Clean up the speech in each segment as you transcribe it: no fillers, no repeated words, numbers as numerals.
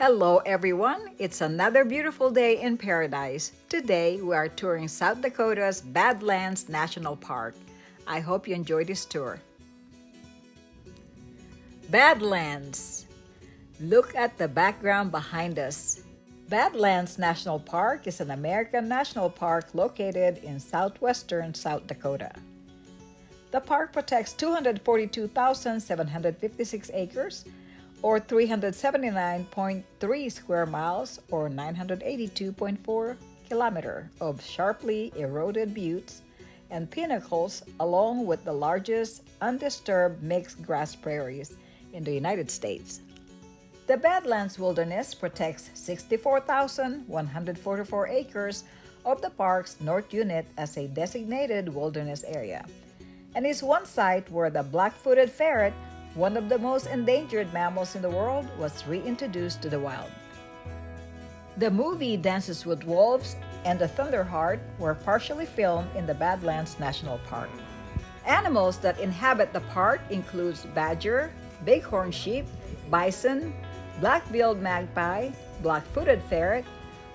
Hello everyone, it's another beautiful day in paradise. Today we are touring South Dakota's Badlands National Park. I hope you enjoy this tour. Badlands. Look at the background behind us. Badlands National Park is an American national park located in southwestern South Dakota. The park protects 242,756 acres or 379.3 square miles or 982.4 kilometers of sharply eroded buttes and pinnacles, along with the largest undisturbed mixed grass prairies in the United States. The Badlands Wilderness protects 64,144 acres of the park's north unit as a designated wilderness area, and is one site where the black-footed ferret, one of the most endangered mammals in the world, was reintroduced to the wild. The movie Dances with Wolves and The Thunderheart were partially filmed in the Badlands National Park. Animals that inhabit the park include badger, bighorn sheep, bison, black-billed magpie, black-footed ferret,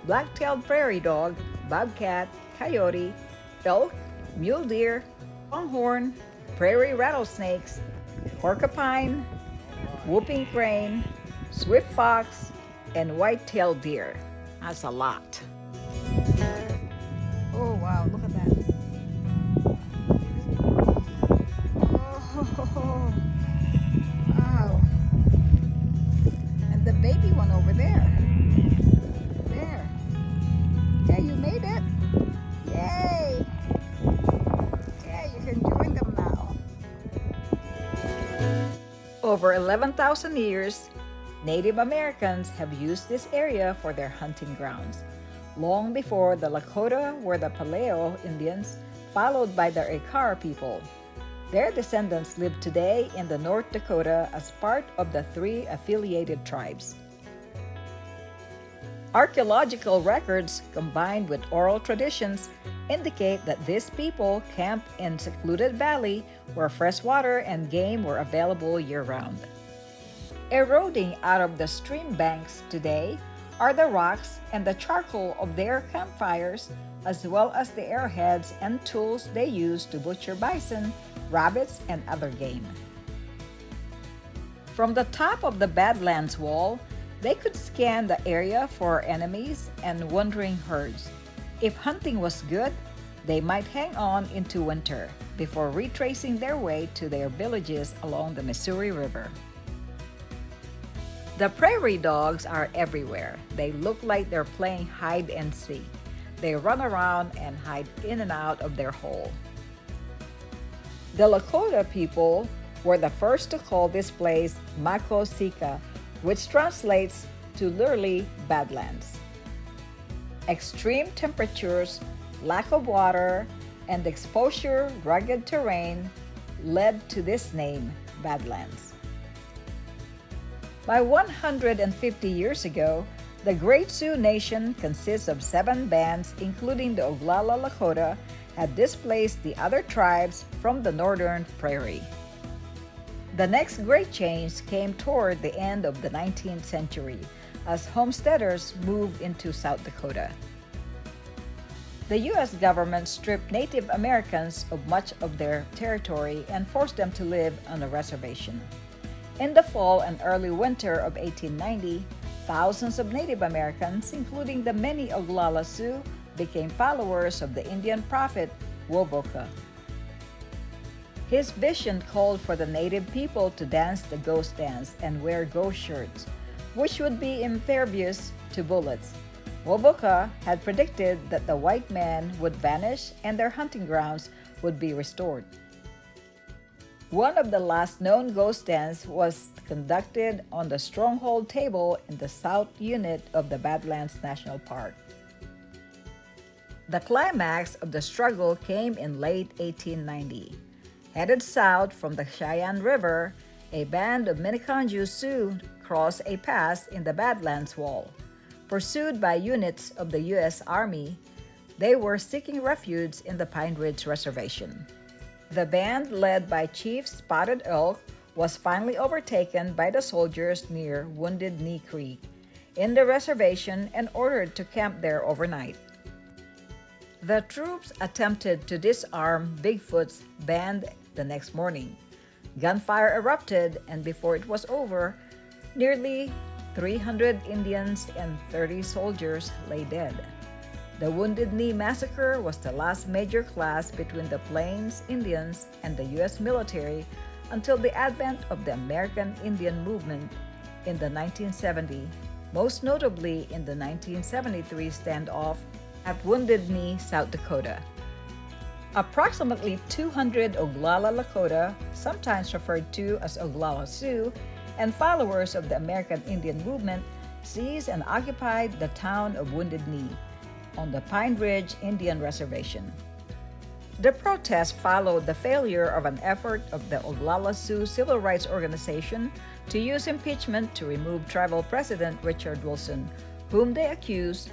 black-tailed prairie dog, bobcat, coyote, elk, mule deer, pronghorn, prairie rattlesnakes, porcupine, whooping crane, swift fox, and white-tailed deer. That's a lot. Oh wow, look at that. Oh, wow. And the baby one over there. There. Okay, you made it. Yay! Okay, you can join them now. Over 11,000 years, Native Americans have used this area for their hunting grounds, long before the Lakota were the Paleo Indians, followed by the Ikar people. Their descendants live today in the North Dakota as part of the three affiliated tribes. Archaeological records combined with oral traditions indicate that these people camped in secluded valley where fresh water and game were available year-round. Eroding out of the stream banks today are the rocks and the charcoal of their campfires, as well as the arrowheads and tools they used to butcher bison, rabbits, and other game. From the top of the Badlands wall, they could scan the area for enemies and wandering herds. If hunting was good, they might hang on into winter before retracing their way to their villages along the Missouri River. The prairie dogs are everywhere. They look like they're playing hide and seek. They run around and hide in and out of their hole. The Lakota people were the first to call this place Makosika, which translates to literally Badlands. Extreme temperatures, lack of water, and exposure rugged terrain led to this name, Badlands. By 150 years ago, the Great Sioux Nation consists of 7 bands, including the Oglala Lakota, had displaced the other tribes from the northern prairie. The next great change came toward the end of the 19th century as homesteaders moved into South Dakota. The U.S. government stripped Native Americans of much of their territory and forced them to live on a reservation. In the fall and early winter of 1890, thousands of Native Americans, including the many Oglala Sioux, became followers of the Indian prophet Wovoka. His vision called for the native people to dance the ghost dance and wear ghost shirts, which would be impervious to bullets. Wovoka had predicted that the white man would vanish and their hunting grounds would be restored. One of the last known ghost dance was conducted on the Stronghold Table in the south unit of the Badlands National Park. The climax of the struggle came in late 1890. Headed south from the Cheyenne River, a band of Miniconjou Sioux crossed a pass in the Badlands Wall. Pursued by units of the U.S. Army, they were seeking refuge in the Pine Ridge Reservation. The band, led by Chief Spotted Elk, was finally overtaken by the soldiers near Wounded Knee Creek, in the reservation and ordered to camp there overnight. The troops attempted to disarm Bigfoot's band the next morning. Gunfire erupted, and before it was over, nearly 300 Indians and 30 soldiers lay dead. The Wounded Knee Massacre was the last major clash between the Plains Indians and the U.S. military until the advent of the American Indian Movement in the 1970s, most notably in the 1973 standoff at Wounded Knee, South Dakota. Approximately 200 Oglala Lakota, sometimes referred to as Oglala Sioux, and followers of the American Indian Movement seized and occupied the town of Wounded Knee on the Pine Ridge Indian Reservation. The protest followed the failure of an effort of the Oglala Sioux Civil Rights Organization to use impeachment to remove tribal President Richard Wilson, whom they accused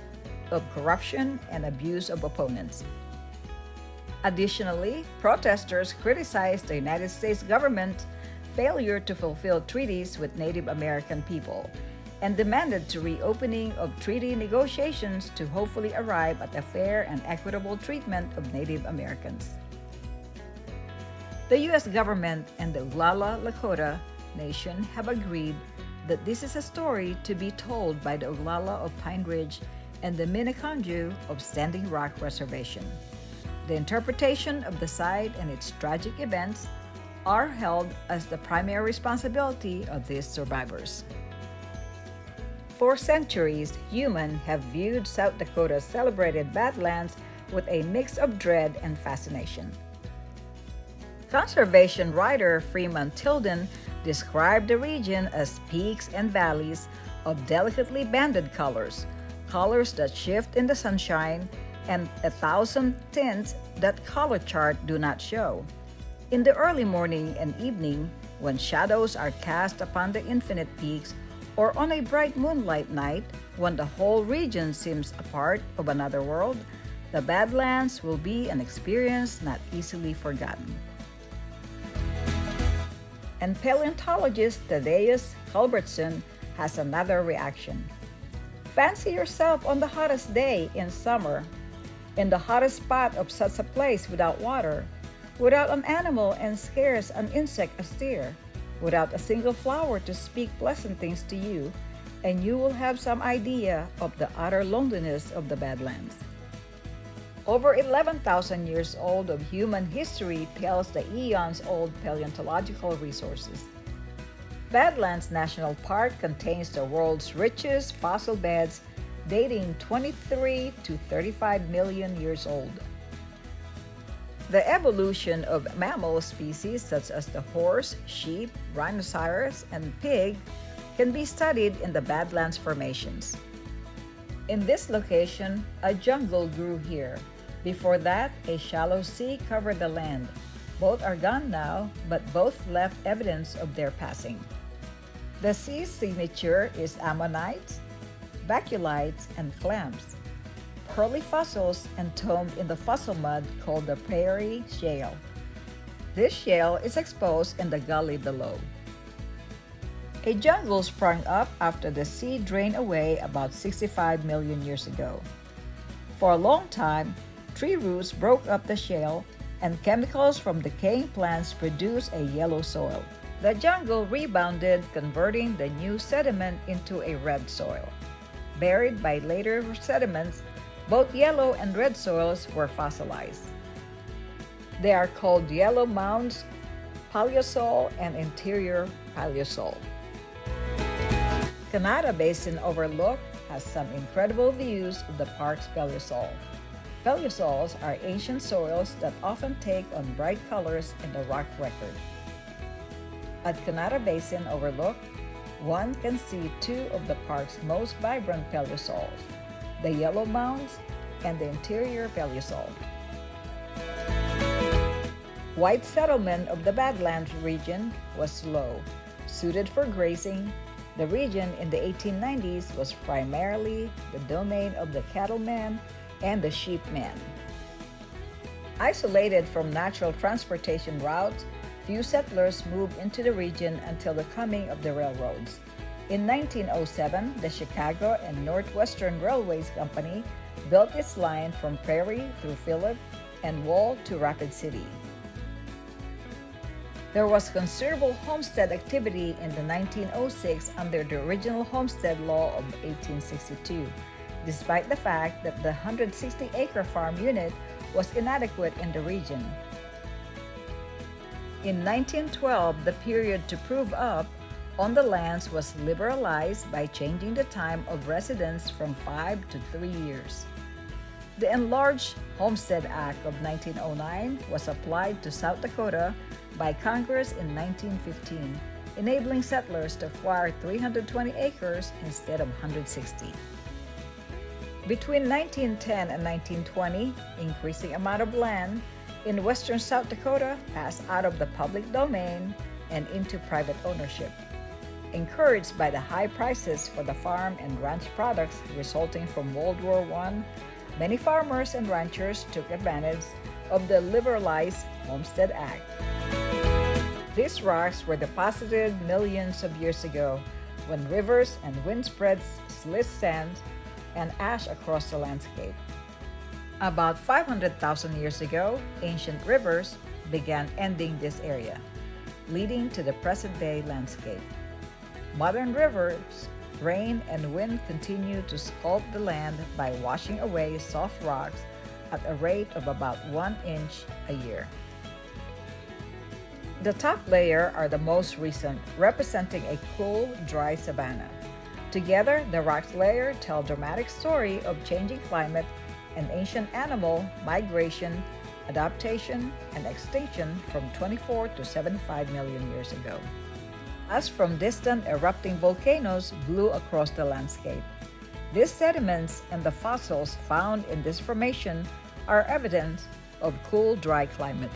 of corruption and abuse of opponents. Additionally, protesters criticized the United States government's failure to fulfill treaties with Native American people and demanded the reopening of treaty negotiations to hopefully arrive at a fair and equitable treatment of Native Americans. The U.S. government and the Oglala Lakota Nation have agreed that this is a story to be told by the Oglala of Pine Ridge and the Minneconjou of Standing Rock Reservation. The interpretation of the site and its tragic events are held as the primary responsibility of these survivors. For centuries, humans have viewed South Dakota's celebrated Badlands with a mix of dread and fascination. Conservation writer Freeman Tilden described the region as peaks and valleys of delicately banded colors, colors that shift in the sunshine, and 1,000 tints that color chart do not show. In the early morning and evening, when shadows are cast upon the infinite peaks, or on a bright moonlight night, when the whole region seems a part of another world, the Badlands will be an experience not easily forgotten. And paleontologist Thaddeus Culbertson has another reaction. Fancy yourself on the hottest day in summer, in the hottest spot of such a place without water, without an animal and scarce an insect astir, without a single flower to speak pleasant things to you, and you will have some idea of the utter loneliness of the Badlands. Over 11,000 years old of human history tells the eons-old paleontological resources. Badlands National Park contains the world's richest fossil beds dating 23 to 35 million years old. The evolution of mammal species such as the horse, sheep, rhinoceros, and pig can be studied in the Badlands formations. In this location, a jungle grew here. Before that, a shallow sea covered the land. Both are gone now, but both left evidence of their passing. The sea's signature is ammonites, baculites, and clams, pearly fossils entombed in the fossil mud called the prairie shale. This shale is exposed in the gully below. A jungle sprung up after the sea drained away about 65 million years ago. For a long time, tree roots broke up the shale, and chemicals from decaying plants produced a yellow soil. The jungle rebounded, converting the new sediment into a red soil. Buried by later sediments, both yellow and red soils were fossilized. They are called yellow mounds, Paleosol, and interior Paleosol. Canada Basin Overlook has some incredible views of the park's Paleosol. Paleosols are ancient soils that often take on bright colors in the rock record. At Canada Basin Overlook, one can see two of the park's most vibrant Paleosols, the Yellow Mounds and the interior Paleosol. White settlement of the Badlands region was slow. Suited for grazing, the region in the 1890s was primarily the domain of the cattlemen and the sheepmen. Isolated from natural transportation routes, few settlers moved into the region until the coming of the railroads. In 1907, the Chicago and Northwestern Railways Company built its line from Prairie through Phillip and Wall to Rapid City. There was considerable homestead activity in the 1906 under the original Homestead Law of 1862, despite the fact that the 160-acre farm unit was inadequate in the region. In 1912, the period to prove up on the lands was liberalized by changing the time of residence from 5 to 3 years. The enlarged Homestead Act of 1909 was applied to South Dakota by Congress in 1915, enabling settlers to acquire 320 acres instead of 160. Between 1910 and 1920, increasing amount of land in western South Dakota passed out of the public domain and into private ownership. Encouraged by the high prices for the farm and ranch products resulting from World War I, many farmers and ranchers took advantage of the liberalized Homestead Act. These rocks were deposited millions of years ago when rivers and wind spreads slid sand and ash across the landscape. About 500,000 years ago, ancient rivers began ending this area, leading to the present-day landscape. Modern rivers, rain and wind continue to sculpt the land by washing away soft rocks at a rate of about 1 inch a year. The top layer are the most recent, representing a cool, dry savanna. Together, the rocks layer tell a dramatic story of changing climate and ancient animal migration, adaptation, and extinction from 24 to 75 million years ago. As from distant erupting volcanoes blew across the landscape. These sediments and the fossils found in this formation are evidence of cool, dry climate.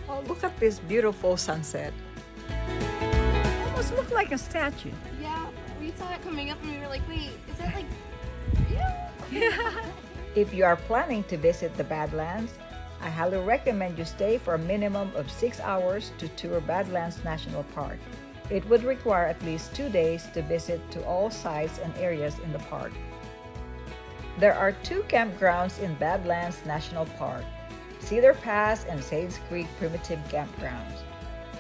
Oh, look at this beautiful sunset. Almost look like a statue. Yeah, we saw it coming up and we were like, wait, is that like, Yeah. If you are planning to visit the Badlands, I highly recommend you stay for a minimum of 6 hours to tour Badlands National Park. It would require at least 2 days to visit to all sites and areas in the park. There are 2 campgrounds in Badlands National Park, Cedar Pass and Sage Creek Primitive Campgrounds.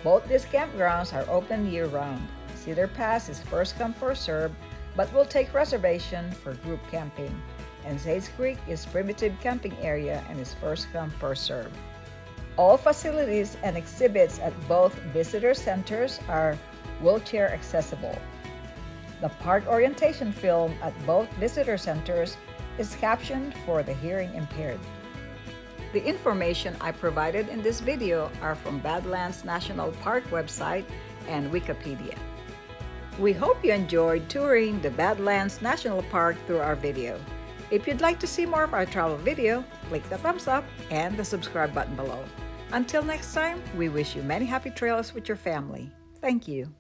Both these campgrounds are open year-round. Cedar Pass is first come first served, but will take reservation for group camping. And Sage Creek is primitive camping area and is first come first served. All facilities and exhibits at both visitor centers are wheelchair accessible. The park orientation film at both visitor centers is captioned for the hearing impaired. The information I provided in this video are from Badlands National Park website and Wikipedia. We hope you enjoyed touring the Badlands National Park through our video. If you'd like to see more of our travel video, click the thumbs up and the subscribe button below. Until next time, we wish you many happy trails with your family. Thank you.